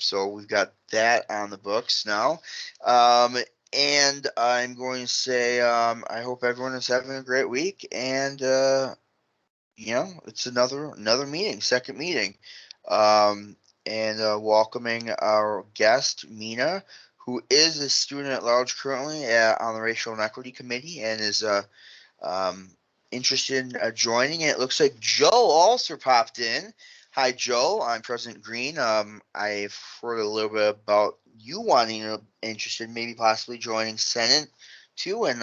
So we've got that on the books now. And I'm going to say I hope everyone is having a great week. And it's another meeting, second meeting. And welcoming our guest, Mina, who is a student at large currently on the Racial and Equity Committee and is um, interested in joining. And it looks like Joe also popped in. Hi, Joe. I'm President Green. I've heard a little bit about you interested, maybe possibly joining Senate too, and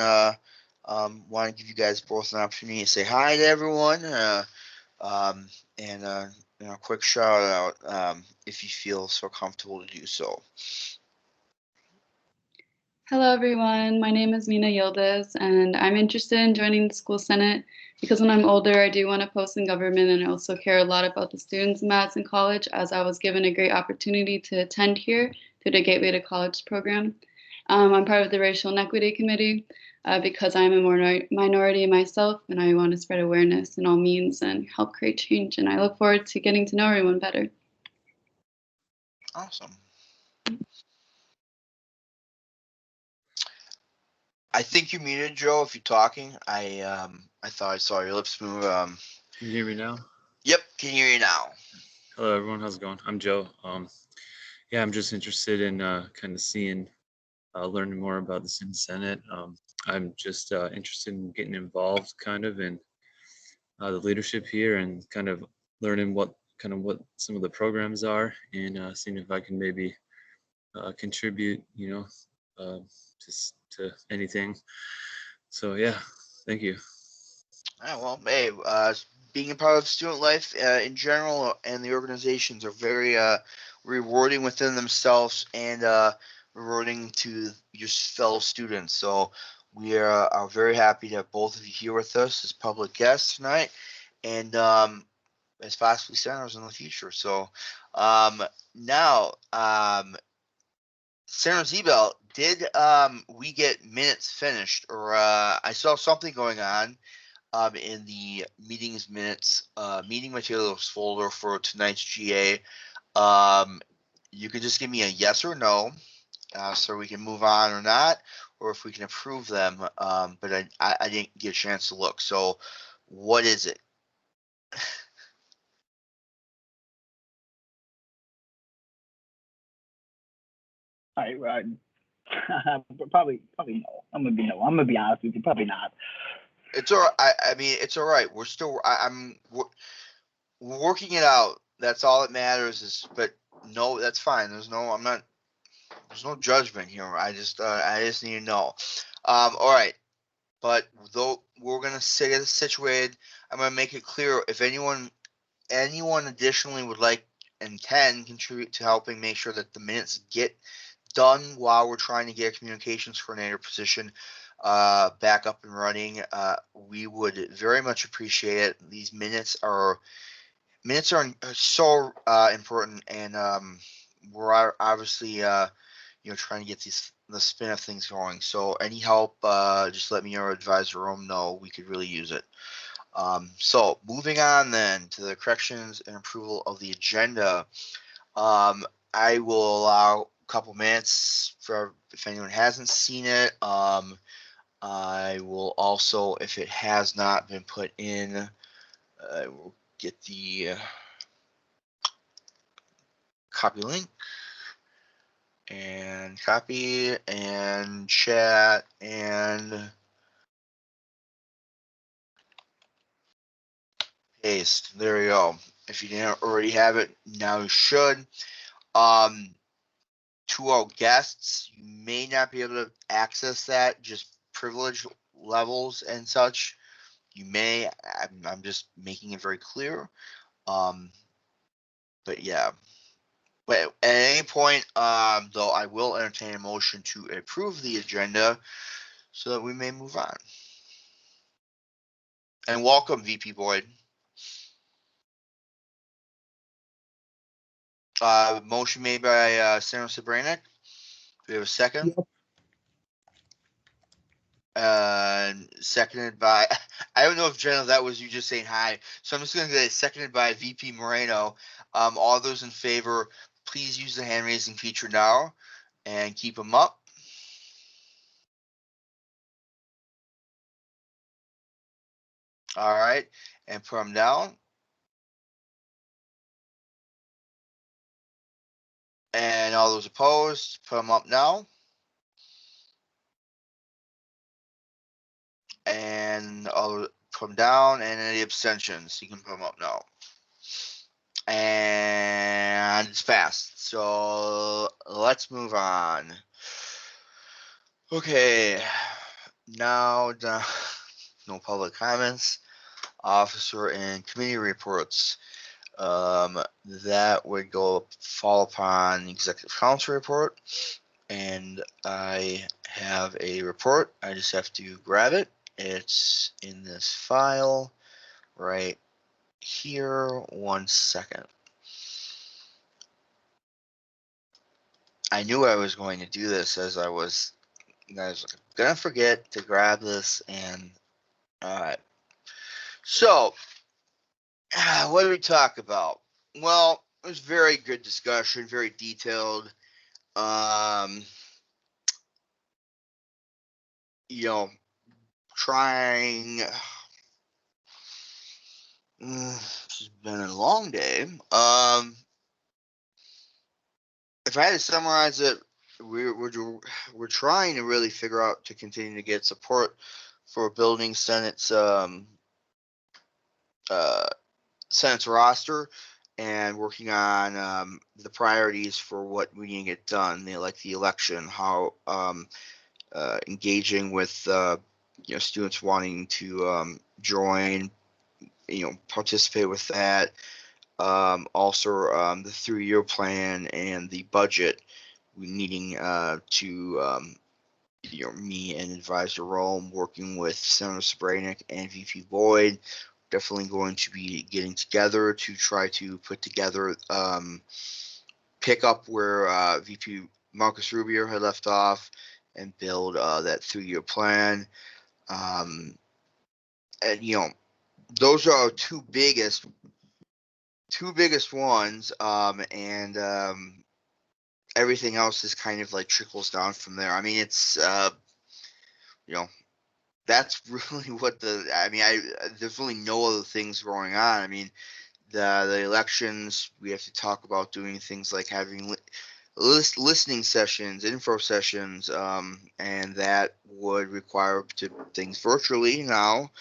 want to give you guys both an opportunity to say hi to everyone. Um, and quick shout out if you feel so comfortable to do so. Hello, everyone. My name is Mina Yildiz, and I'm interested in joining the school senate because when I'm older, I do want to post in government, and I also care a lot about the students in Madison College, as I was given a great opportunity to attend here through the Gateway to College program. I'm part of the Racial and Equity Committee because I'm a minority myself, and I want to spread awareness in all means and help create change. And I look forward to getting to know everyone better. Awesome. I think you muted, Joe. If you're talking, I thought I saw your lips move. Can you hear me now? Yep, can hear you now. Hello, everyone. How's it going? I'm Joe. Yeah, I'm just interested in kind of seeing, learning more about the student senate. I'm just interested in getting involved, kind of in the leadership here, and kind of learning what some of the programs are, and seeing if I can maybe contribute, to anything. So yeah, thank you. Well, hey, being a part of student life in general and the organizations are very rewarding within themselves and rewarding to your fellow students. So we are very happy to have both of you here with us as public guests tonight, and as possibly senators in the future. So now, Senator Zebel, did we get minutes finished, or I saw something going on in the meetings minutes, meeting materials folder for tonight's GA. You can just give me a yes or no, so we can move on or not, or if we can approve them. But I didn't get a chance to look. So, what is it? All right, probably no. I'm gonna be no. I'm gonna be honest with you, probably not. It's all right. I mean, it's all right. We're still. We're working it out. That's all that matters. But no, that's fine. There's no judgment here. I just need to know. All right. But though we're gonna say it situated, I'm gonna make it clear if anyone additionally would like and can contribute to helping make sure that the minutes get done while we're trying to get a communications coordinator position back up and running. We would very much appreciate it. These minutes are so important, and we're obviously trying to get the spin of things going. So any help, just let me or advisor room know. We could really use it. So moving on then to the corrections and approval of the agenda. I will allow a couple minutes for if anyone hasn't seen it. I will also, if it has not been put in, I will get the copy link and copy and chat and paste. There you go. If you didn't already have it, now you should. To our guests, you may not be able to access that, just privilege levels and such. You may. I'm just making it very clear. But yeah. But at any point, though, I will entertain a motion to approve the agenda so that we may move on. And welcome, VP Boyd. Motion made by Senator Sabranek. Do we have a second? Yep. Seconded by, I don't know if Jenna, that was you just saying hi. So I'm just going to say seconded by VP Moreno. All those in favor, please use the hand raising feature now and keep them up. All right, and put them down. And all those opposed, put them up now. And all put them down, and any abstentions, you can put them up now. And it's passed. So let's move on. Okay, now no public comments, officer and committee reports. That would fall upon executive council report, and I have a report. I just have to grab it. It's in this file right here. 1 second. I knew I was going to do this as I was gonna forget to grab this, and all right. So, what did we talk about? Well, it was very good discussion, very detailed. You know, trying. It's been a long day. If I had to summarize it, we're trying to really figure out to continue to get support for building Senate's Senate's roster and working on the priorities for what we need to get done, like the election, how engaging with students wanting to join, participate with that. Also, the 3-year plan and the budget, we needing to me and Advisor Rome working with Senator Sobranik and VP Boyd, definitely going to be getting together to try to put together, pick up where VP Marcus Rubio had left off and build that 3-year plan. And those are our two biggest ones, and everything else is kind of like trickles down from there. I mean, it's that's really what there's really no other things going on. I mean, the elections, we have to talk about doing things like having listening sessions, info sessions, and that would require things virtually now,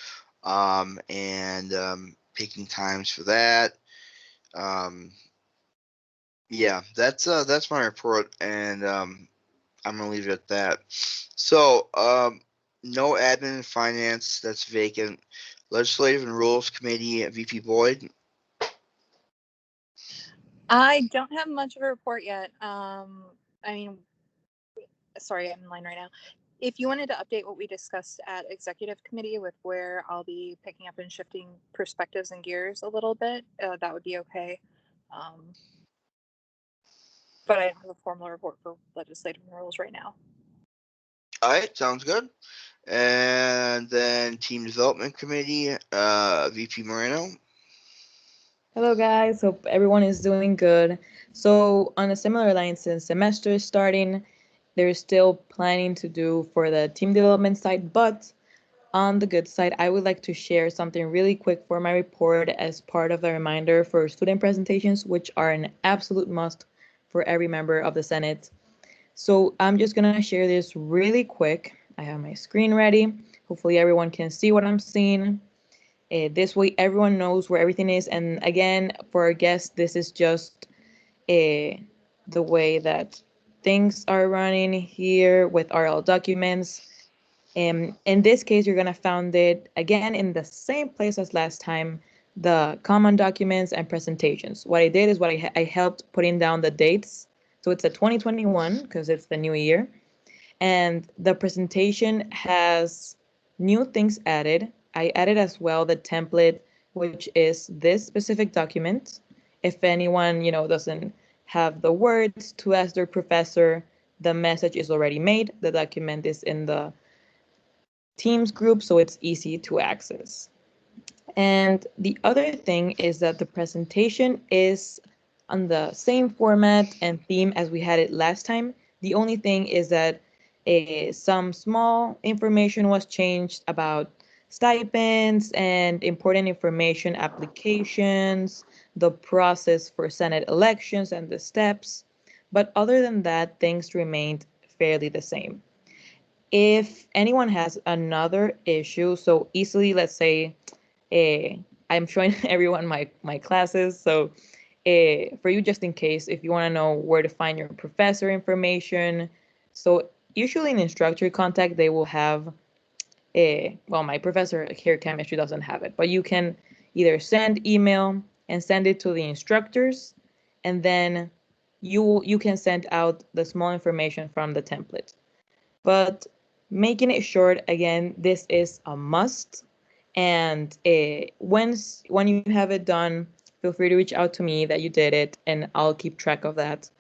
and picking times for that. Yeah, that's my report, and I'm gonna leave it at that. So, no admin and finance, that's vacant. Legislative and Rules Committee, VP Boyd. I don't have much of a report yet. Sorry, I'm in line right now. If you wanted to update what we discussed at executive committee with where I'll be picking up and shifting perspectives and gears a little bit, that would be okay. But I don't have a formal report for legislative and rules right now. All right, sounds good. And then Team Development Committee, VP Moreno. Hello guys, hope everyone is doing good. So on a similar line, since semester is starting, there's still planning to do for the team development side, but on the good side, I would like to share something really quick for my report as part of a reminder for student presentations, which are an absolute must for every member of the Senate. So I'm just gonna share this really quick. I have my screen ready. Hopefully everyone can see what I'm seeing. This way everyone knows where everything is. And again, for our guests, this is just the way that things are running here with RL documents. In this case, you're gonna find it again in the same place as last time, the common documents and presentations. What I did is I helped putting down the dates. So it's a 2021 because it's the new year. And the presentation has new things added. I added as well the template, which is this specific document. If anyone, doesn't have the words to ask their professor, the message is already made. The document is in the Teams group, so it's easy to access. And the other thing is that the presentation is on the same format and theme as we had it last time. The only thing is that some small information was changed about stipends and important information applications, the process for Senate elections and the steps. But other than that, things remained fairly the same. If anyone has another issue, so easily, let's say, I'm showing everyone my classes. So for you, just in case, if you want to know where to find your professor information, so usually in instructor contact, they will have well, my professor here chemistry doesn't have it, but you can either send email and send it to the instructors, and then you can send out the small information from the template. But making it short, again, this is a must. And when you have it done, feel free to reach out to me that you did it, and I'll keep track of that.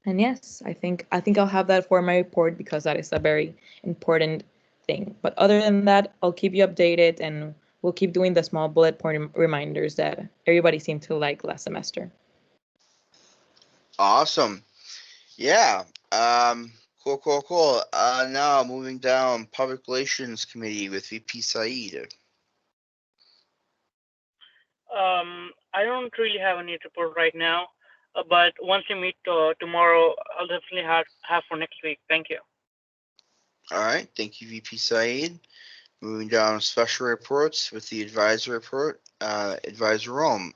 And yes, I think I'll have that for my report because that is a very important thing. But other than that, I'll keep you updated, and we'll keep doing the small bullet point reminders that everybody seemed to like last semester. Awesome. Yeah. Cool. Now moving down, Public Relations Committee with VP Saeed. I don't really have any report right now, but once we meet tomorrow, I'll definitely have for next week. Thank you. All right. Thank you, VP Saeed. Moving down, special reports with the advisor report. Advisor Rome.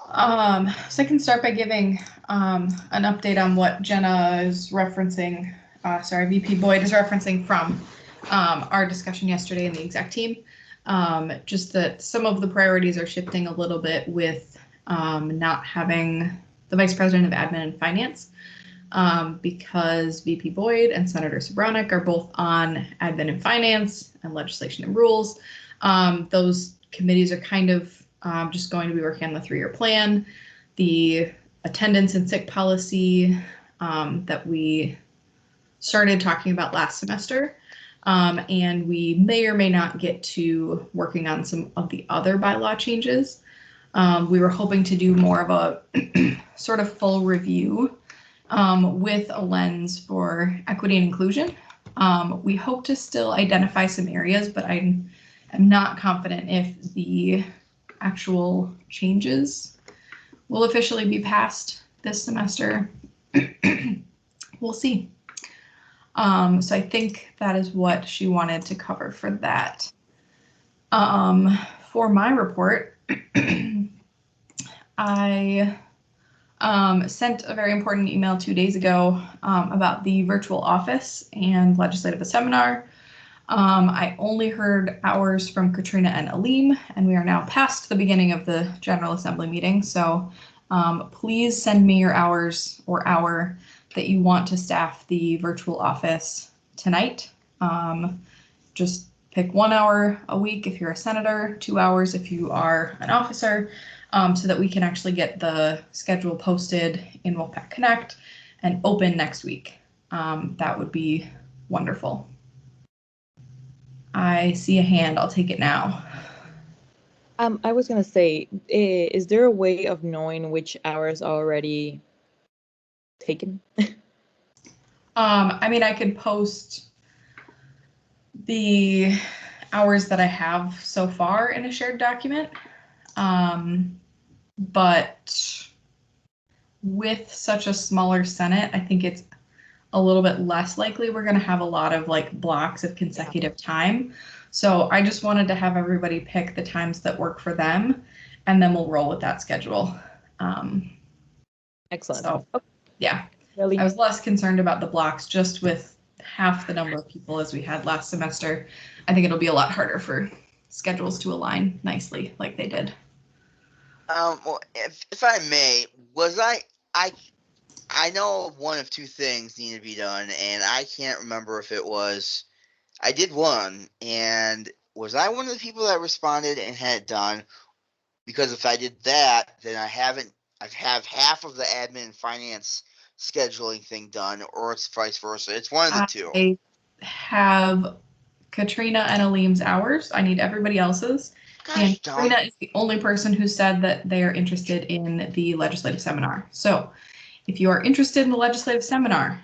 So I can start by giving an update on what Jenna is referencing. VP Boyd is referencing from our discussion yesterday in the exec team. Just that some of the priorities are shifting a little bit with not having the Vice President of Admin and Finance because VP Boyd and Senator Sobranic are both on Admin and Finance and Legislation and Rules. Those committees are kind of just going to be working on the 3-year plan, the attendance and sick policy that we started talking about last semester. And we may or may not get to working on some of the other bylaw changes. We were hoping to do more of a sort of full review with a lens for equity and inclusion. We hope to still identify some areas, but I'm not confident if the actual changes will officially be passed this semester. We'll see. So I think that is what she wanted to cover for that. For my report, I sent a very important email 2 days ago about the virtual office and legislative seminar. I only heard hours from Katrina and Aleem, and we are now past the beginning of the General Assembly meeting. So please send me your hours or hour that you want to staff the virtual office tonight. Just pick 1 hour a week if you're a senator, 2 hours if you are an officer, so that we can actually get the schedule posted in Wolfpack Connect and open next week. That would be wonderful. I see a hand. I'll take it now. I was gonna say, is there a way of knowing which hours are already taken? I mean, I could post the hours that I have so far in a shared document, but with such a smaller Senate, I think it's a little bit less likely we're going to have a lot of like blocks of consecutive time. So I just wanted to have everybody pick the times that work for them, and then we'll roll with that schedule. Excellent. So yeah, Really? I was less concerned about the blocks. Just with half the number of people as we had last semester, I think it'll be a lot harder for schedules to align nicely like they did. Well, if I may, I know one of two things need to be done, and I can't remember if it was. I did one, and was I one of the people that responded and had it done? Because if I did that, then I have half of the admin and finance scheduling thing done, or it's vice versa. It's one of the two. I have Katrina and Aleem's hours. I need everybody else's. And Don. Karina is the only person who said that they are interested in the legislative seminar. So if you are interested in the legislative seminar,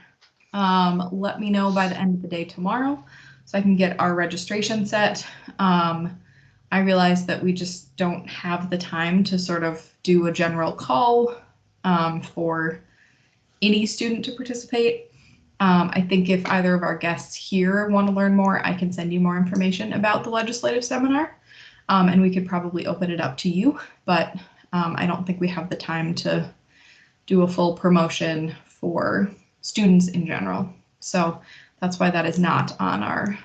let me know by the end of the day tomorrow so I can get our registration set. I realize that we just don't have the time to sort of do a general call for any student to participate. I think if either of our guests here want to learn more, I can send you more information about the legislative seminar, and we could probably open it up to you, but I don't think we have the time to do a full promotion for students in general. So that's why that is not on our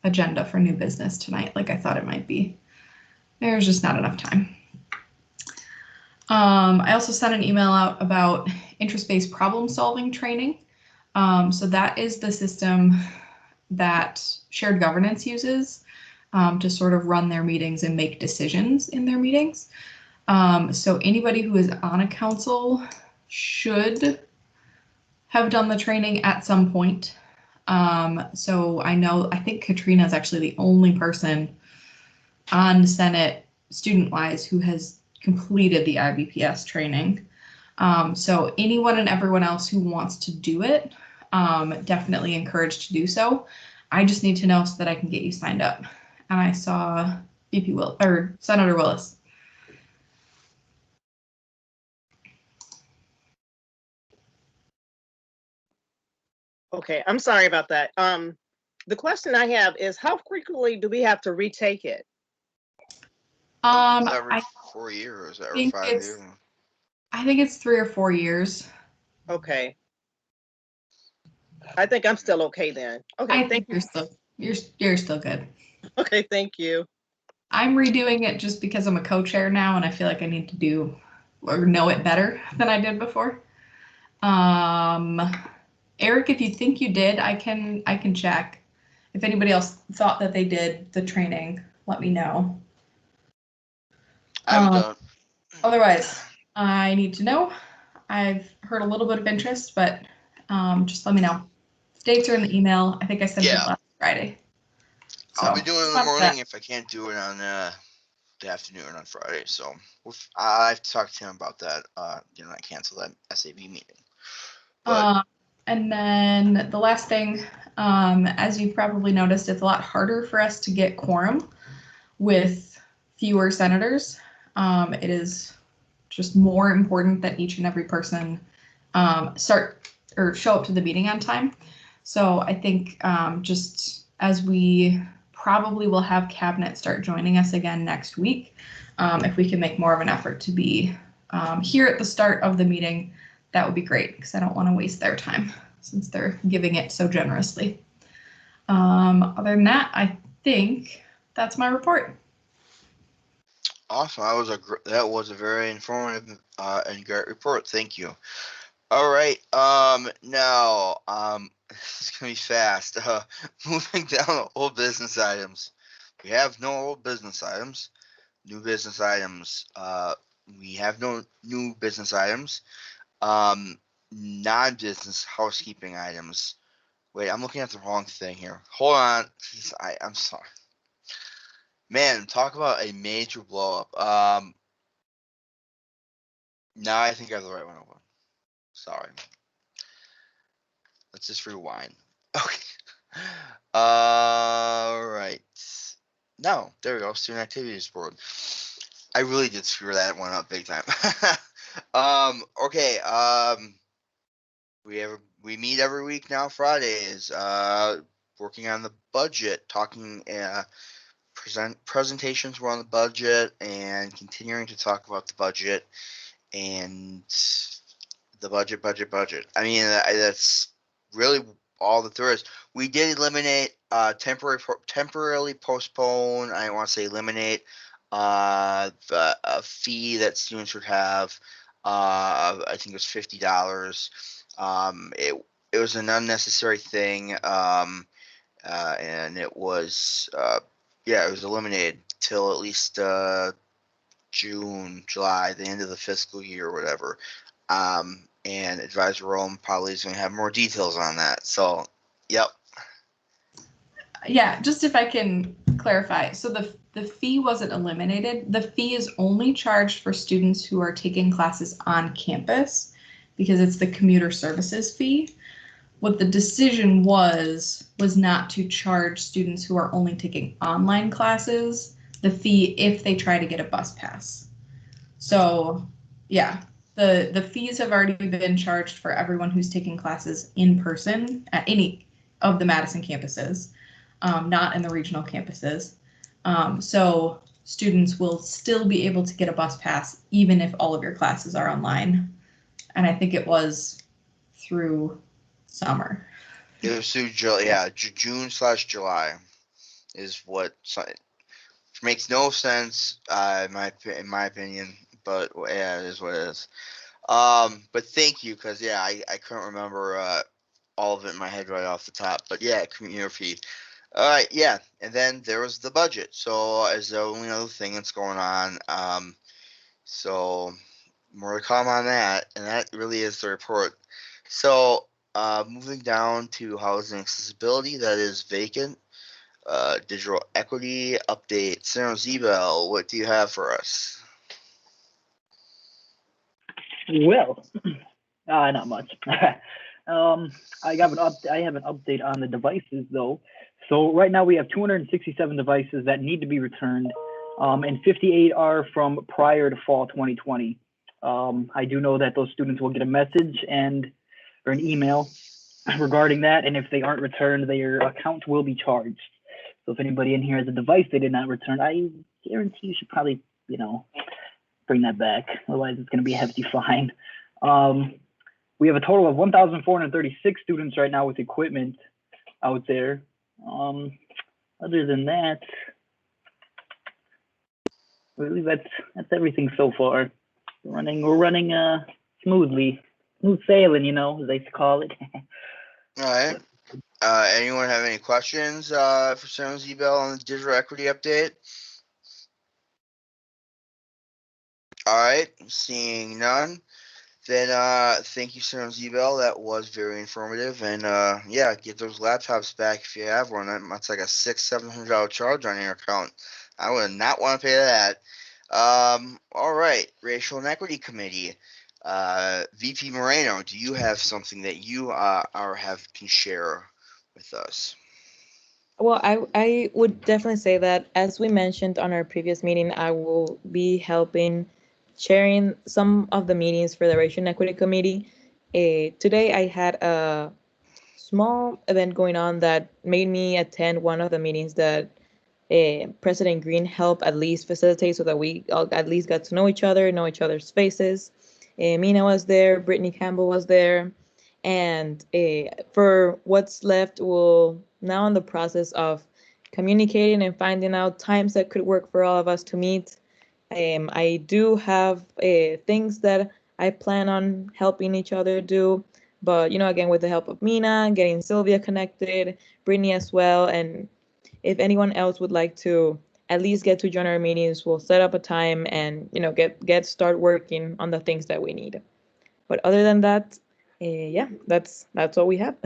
agenda for new business tonight, like I thought it might be. There's just not enough time. I also sent an email out about interest-based problem solving training. So that is the system that shared governance uses to sort of run their meetings and make decisions in their meetings. So anybody who is on a council should have done the training at some point. So I think Katrina is actually the only person on Senate student-wise who has completed the IBPS training. So anyone and everyone else who wants to do it, definitely encouraged to do so. I just need to know so that I can get you signed up. And I saw Senator Willis. Okay, I'm sorry about that. The question I have is how frequently do we have to retake it? Every 4 years, every 5 years. I think it's 3 or 4 years. Okay. I think I'm still okay then. Okay, thank you. You're still good. Okay, thank you. I'm redoing it just because I'm a co-chair now and I feel like I need to do or know it better than I did before. Eric, if you think you did, I can check. If anybody else thought that they did the training, let me know. I haven't done. Otherwise, I need to know. I've heard a little bit of interest, but just let me know. Dates are in the email. I think I sent it last Friday. So, I'll be doing it in the morning if I can't do it on the afternoon on Friday. So I have to talk to him about that. I cancel that SAB meeting. And then the last thing, as you've probably noticed, it's a lot harder for us to get quorum with fewer senators. It is just more important that each and every person show up to the meeting on time. So I think just as we probably will have cabinet start joining us again next week, if we can make more of an effort to be here at the start of the meeting, that would be great because I don't want to waste their time since they're giving it so generously. Other than that, I think that's my report. Awesome. That was a very informative and great report. Thank you. All right. Now it's gonna be fast. Moving down to old business items. We have no old business items. New business items. We have no new business items. Non-business housekeeping items. Wait, I'm looking at the wrong thing here. Hold on. Jeez, I'm sorry. Man, talk about a major blow up. Now I think I have the right one open. Sorry. Let's just rewind. Okay. All right. No, there we go. Student activities board. I really did screw that one up big time. Okay. We meet every week now. Fridays. Working on the budget, talking. Presentations were on the budget, and continuing to talk about the budget and the budget. I mean, that's really all that there is. We did eliminate temporarily postpone. I don't want to say eliminate a fee that students would have. I think it was $50. It was an unnecessary thing, and it was it was eliminated till at least June, July, the end of the fiscal year or whatever. And Advisor Rome probably is going to have more details on that. So, yep. Yeah, just if I can clarify. So the the fee wasn't eliminated. The fee is only charged for students who are taking classes on campus because it's the commuter services fee. What the decision was not to charge students who are only taking online classes the fee if they try to get a bus pass. So yeah, the fees have already been charged for everyone who's taking classes in person at any of the Madison campuses, not in the regional campuses. So students will still be able to get a bus pass even if all of your classes are online. And I think it was through summer. It was through June/July is what, which makes no sense in my opinion, but yeah, it is what it is. But thank you, because yeah, I couldn't remember all of it in my head right off the top. But yeah, commuter fee. All right, yeah, and then there was the budget. So as the only other thing that's going on. So more to come on that, and that really is the report. So moving down to housing accessibility, that is vacant. Digital equity update. Sarah Zebel, what do you have for us? Well, not much. I have an update on the devices though. So right now we have 267 devices that need to be returned, and 58 are from prior to fall 2020. I do know that those students will get a message or an email regarding that, and if they aren't returned, their account will be charged. So if anybody in here has a device they did not return, I guarantee you should probably, bring that back. Otherwise, it's going to be a hefty fine. We have a total of 1,436 students right now with equipment out there. Other than that, I believe that's everything so far. We're running smoothly, smooth sailing, as they used to call it. All right. Anyone have any questions for Sarah Zebel on the digital equity update? All right, seeing none. Then thank you, Sarah Zebel. That was very informative. And yeah, get those laptops back if you have one. That's like a $600-700 charge on your account. I would not want to pay that. All right, Racial and Equity Committee. VP Moreno, do you have something that you can share with us? Well, I would definitely say that, as we mentioned on our previous meeting, I will be helping chairing some of the meetings for the Racial and Equity Committee. Today I had a small event going on that made me attend one of the meetings that President Green helped at least facilitate, so that we all at least got to know each other, know each other's faces. Mina was there, Brittany Campbell was there, and for what's left, we'll now in the process of communicating and finding out times that could work for all of us to meet. I do have things that I plan on helping each other do, but again, with the help of Mina, getting Sylvia connected, Brittany as well, and if anyone else would like to at least get to join our meetings, we'll set up a time and start working on the things that we need. But other than that, yeah, that's all we have.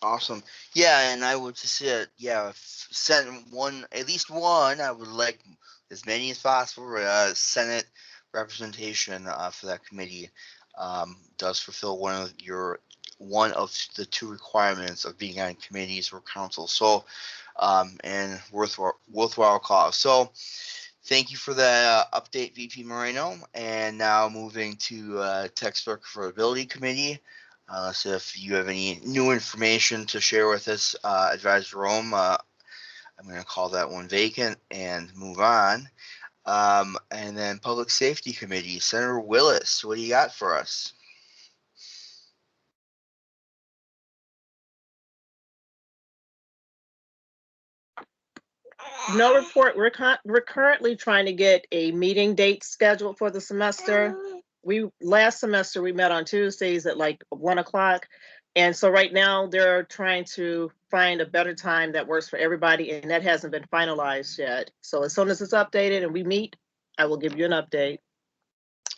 Awesome. Yeah, and I would just say, yeah, send at least one. I would like as many as possible. Senate representation for that committee does fulfill one of the two requirements of being on committees or councils. So, and worthwhile cause. So, thank you for the update, VP Moreno. And now moving to textbook affordability committee. So if you have any new information to share with us, Advisor Jerome, I'm going to call that one vacant and move on. And then Public Safety Committee, Senator Willis, what do you got for us? No report. We're currently trying to get a meeting date scheduled for the semester. Last semester we met on Tuesdays at like 1:00. And so right now they're trying to find a better time that works for everybody, and that hasn't been finalized yet. So as soon as it's updated and we meet, I will give you an update.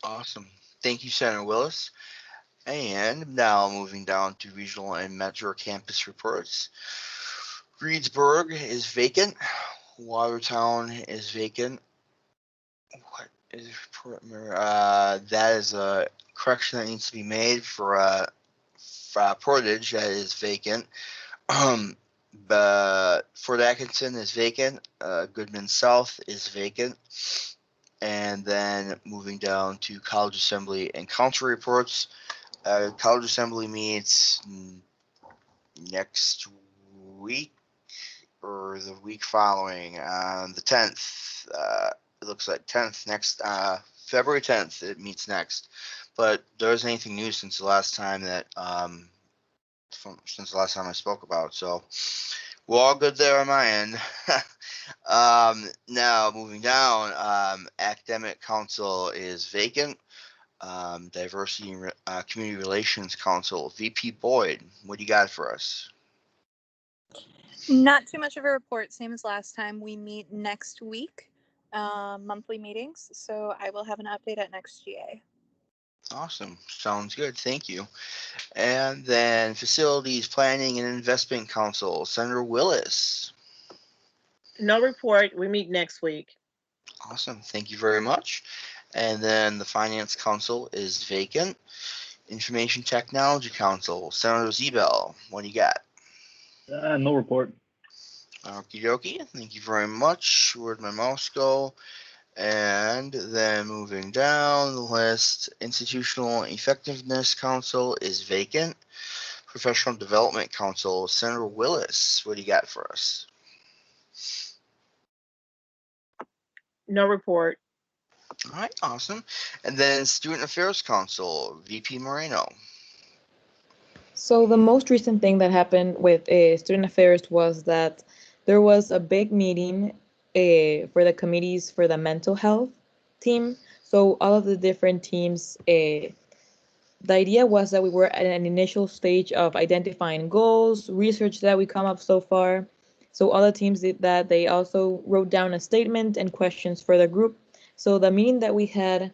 Awesome. Thank you, Senator Willis. And now moving down to regional and metro campus reports. Reedsburg is vacant. Watertown is vacant. What is that is a correction that needs to be made for Portage that is vacant. Fort Atkinson is vacant. Goodman South is vacant. And then moving down to College Assembly and Council reports. College Assembly meets next week or the week following on the 10th. It looks like 10th next February 10th it meets next. But there isn't anything new since the last time since the last time I spoke about. So we're all good there on my end. Now moving down, Academic Council is vacant. Diversity and Community Relations Council, VP Boyd, what do you got for us? Not too much of a report, same as last time. We meet next week, monthly meetings. So I will have an update at next GA. Awesome. Sounds good. Thank you. And then Facilities Planning and Investment Council, Senator Willis. No report. We meet next week. Awesome. Thank you very much. And then the Finance Council is vacant. Information Technology Council, Senator Zebel, what do you got? No report. Okie dokie. Thank you very much. Where'd my mouse go? And then moving down the list, Institutional Effectiveness Council is vacant. Professional Development Council, Senator Willis, what do you got for us? No report. All right, awesome. And then Student Affairs Council, VP Moreno. So the most recent thing that happened with student affairs was that there was a big meeting for the committees for the mental health team. So all of the different teams, the idea was that we were at an initial stage of identifying goals, research that we come up so far. So all the teams did that. They also wrote down a statement and questions for the group. So the meeting that we had,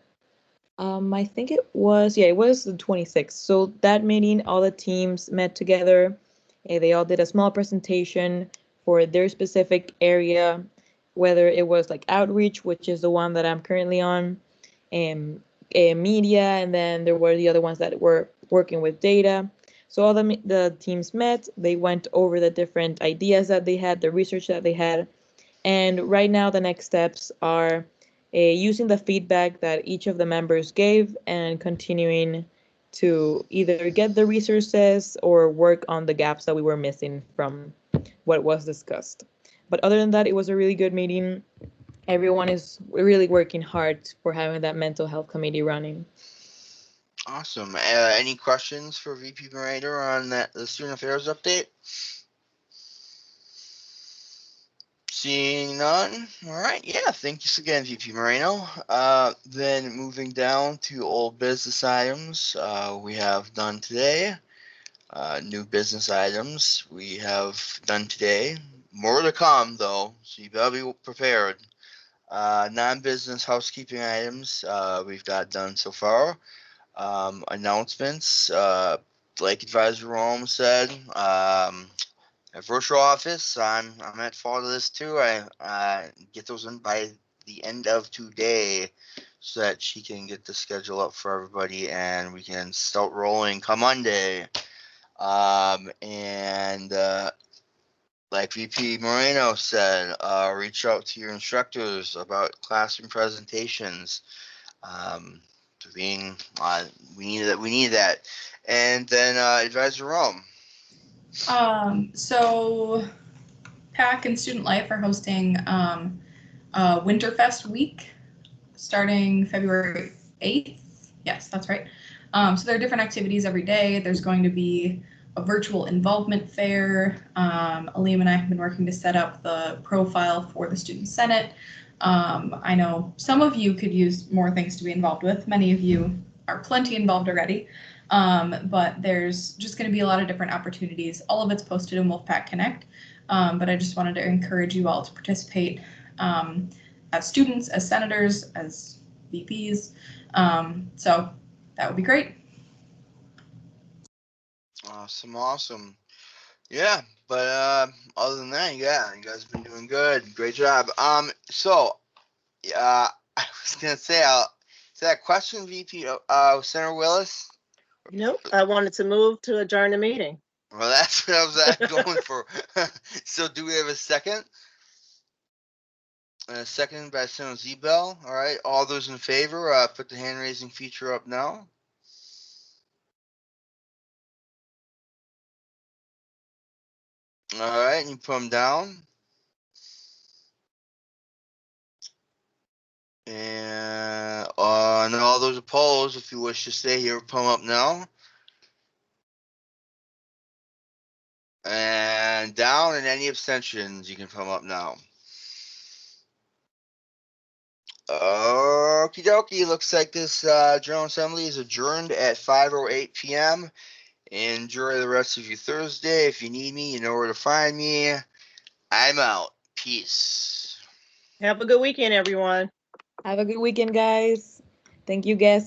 I think it was the 26th. So that meeting, all the teams met together. They all did a small presentation for their specific area, whether it was like outreach, which is the one that I'm currently on, media, and then there were the other ones that were working with data. So all the teams met. They went over the different ideas that they had, the research that they had, and right now the next steps are using the feedback that each of the members gave and continuing to either get the resources or work on the gaps that we were missing from what was discussed. But other than that, it was a really good meeting. Everyone is really working hard for having that mental health committee running. Awesome. Any questions for VP Moreno on the Student Affairs update? Seeing none. All right. Yeah. Thank you again, VP Moreno. Then moving down to old business items, we have done today. New business items we have done today. More to come, though, so you better be prepared. Non-business housekeeping items we've got done so far. Announcements. Like Advisor Rome said, a virtual office. I'm at fault of this too. I get those in by the end of today, so that she can get the schedule up for everybody, and we can start rolling come Monday. And like VP Moreno said, reach out to your instructors about classroom presentations. We need that. And then Advisor Rome. So PAC and Student Life are hosting Winterfest week starting February 8th. Yes, that's right. So there are different activities every day. There's going to be a virtual involvement fair. Aleem and I have been working to set up the profile for the Student Senate. I know some of you could use more things to be involved with. Many of you are plenty involved already. But there's just going to be a lot of different opportunities. All of it's posted in Wolfpack Connect. But I just wanted to encourage you all to participate as students, as senators, as VPs. So that would be great. Awesome. Yeah, But other than that, yeah, you guys have been doing good. Great job. So I was gonna say, is that a question, VP? Senator Willis? Nope, I wanted to move to adjourn the meeting. Well, that's what I was going for. So, do we have a second? A second by Senator Zebel. All right. All those in favor, put the hand raising feature up now. All right, and you put them down. And all those opposed, if you wish to stay here, put them up now. And down, and any abstentions, you can put them up now. Okie dokie. Looks like this General Assembly is adjourned at 5:08 p.m. Enjoy the rest of your Thursday. If you need me, you know where to find me. I'm out. Peace. Have a good weekend, everyone. Have a good weekend, guys. Thank you, guests,